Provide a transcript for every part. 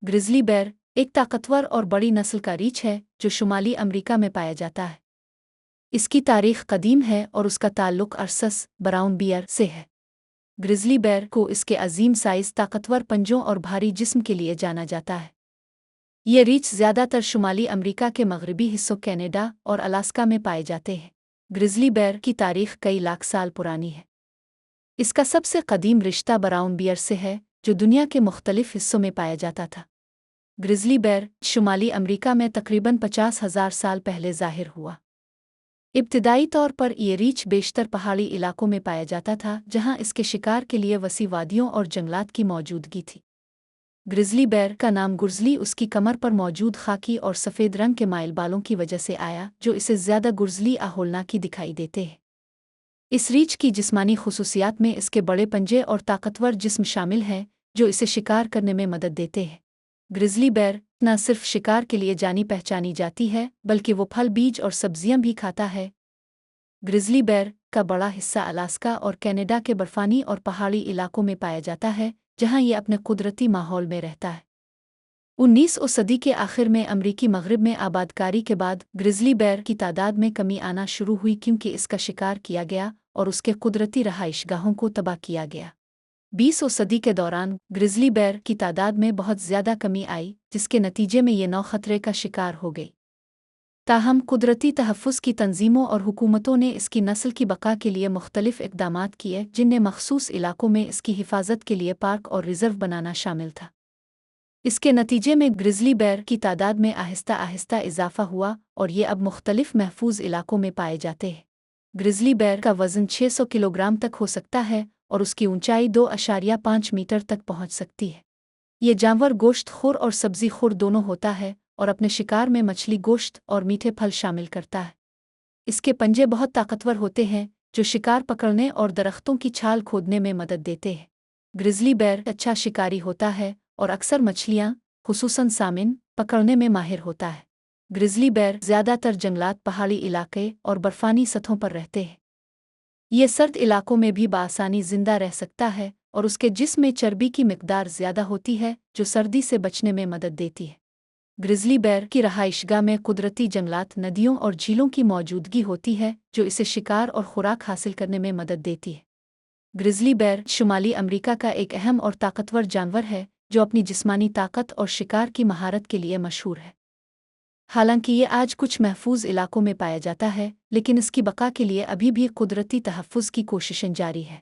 Grizzly बेर एक ताकतवर और बड़ी नस्ल का रीछ है जो शुमाली अमेरिका में पाया जाता है। इसकी तारीख कदीम है और उसका ताल्लुक अरसस ब्राउन बियर से है। ग्रिज़ली बेर को इसके अजीम साइज़, ताकतवर पंजों और भारी जिस्म के लिए जाना जाता है। ये रीछ ज़्यादातर शुमाली अमेरिका के मगरबी हिस्सों, कनाडा और अलास्का में पाए जाते हैं। ग्रिज़ली बेर की तारीख कई लाख साल पुरानी है। इसका सबसे कदीम रिश्ता ब्राउन बियर से है जो दुनिया के मुख्तलिफ हिस्सों में पाया जाता था। ग्रिज़ली बेर शुमाली अमेरिका में तकरीबन 50,000 साल पहले ज़ाहिर हुआ। इब्तिदाई तौर पर ये रीछ बेशतर पहाड़ी इलाकों में पाया जाता था जहां इसके शिकार के लिए वसी वादियों और जंगलात की मौजूदगी थी। ग्रिज़ली बेर का नाम गुर्ज़ली उसकी कमर पर मौजूद खाकी और सफ़ेद रंग के माइल बालों की वजह से आया जो इसे ज़्यादा गुर्ज़ली होलनाकी दिखाई देते हैं। इस रीछ की जिस्मानी खुसूसियात में इसके बड़े पंजे और ताकतवर जिस्म शामिल हैं जो इसे शिकार करने में मदद देते हैं। ग्रिज़ली बेर न सिर्फ शिकार के लिए जानी पहचानी जाती है बल्कि वो फल, बीज और सब्जियां भी खाता है। ग्रिज़ली बेर का बड़ा हिस्सा अलास्का और कनाडा के बर्फानी और पहाड़ी इलाकों में पाया जाता है जहां ये अपने कुदरती माहौल में रहता है। 19वीं सदी के आखिर में अमरीकी मगरब में आबादकारी के बाद ग्रिज़ली बेर की तादाद में कमी आना शुरू हुई क्योंकि इसका शिकार किया गया और उसके कुदरती रहाइशगाहों को तबाह किया गया। 20वीं सदी के दौरान ग्रिज़ली बेर की तादाद में बहुत ज़्यादा कमी आई जिसके नतीजे में ये नौ खतरे का शिकार हो गई। ताहम कुदरती तहफ़्फ़ुज़ की तंजीमों और हुकूमतों ने इसकी नस्ल की बका के लिए मुख्तलिफ इक़दामात किए जिनमें मखसूस इलाकों में इसकी हिफाजत के लिए पार्क और रिज़र्व बनाना शामिल था। इसके नतीजे में ग्रिज़ली बेर की तादाद में आहिस्ता आहिस्ता इजाफा हुआ और ये अब मुख्तलिफ महफूज इलाकों में पाए जाते हैं। ग्रिज़ली बेर का वज़न 600 किलोग्राम तक हो सकता है और उसकी ऊंचाई 2.5 मीटर तक पहुंच सकती है। ये जानवर गोश्त खोर और सब्ज़ी खोर दोनों होता है और अपने शिकार में मछली, गोश्त और मीठे फल शामिल करता है। इसके पंजे बहुत ताकतवर होते हैं जो शिकार पकड़ने और दरख्तों की छाल खोदने में मदद देते हैं। ग्रिज़ली बेर अच्छा शिकारी होता है और अक्सर मछलियाँ, खुसूसन सामिन, पकड़ने में माहिर होता है। ग्रिज़ली बेर ज़्यादातर जंगलात, पहाड़ी इलाके और बर्फानी सतहों पर रहते हैं। ये सर्द इलाकों में भी बआसानी जिंदा रह सकता है और उसके जिस्म में चर्बी की मिकदार ज़्यादा होती है जो सर्दी से बचने में मदद देती है। ग्रिज़ली बेर की रहाइशगाह में कुदरती जंगलात, नदियों और झीलों की मौजूदगी होती है जो इसे शिकार और खुराक हासिल करने में मदद देती है। ग्रिज़ली बेर शुमाली अमेरिका का एक अहम और ताकतवर जानवर है जो अपनी जिस्मानी ताकत और शिकार की महारत के लिए मशहूर है। हालांकि ये आज कुछ महफूज इलाकों में पाया जाता है लेकिन इसकी बका के लिए अभी भी कुदरती तहफ़्फ़ुज़ की कोशिशें जारी है।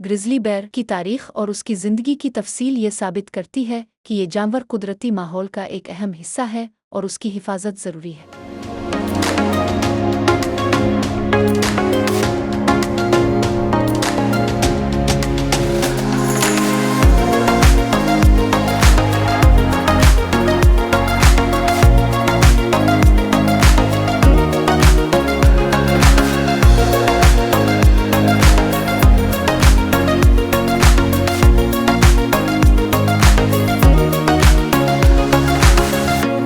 ग्रिज़ली बेर की तारीख और उसकी ज़िंदगी की तफसील ये साबित करती है कि ये जानवर कुदरती माहौल का एक अहम हिस्सा है और उसकी हिफाजत ज़रूरी है।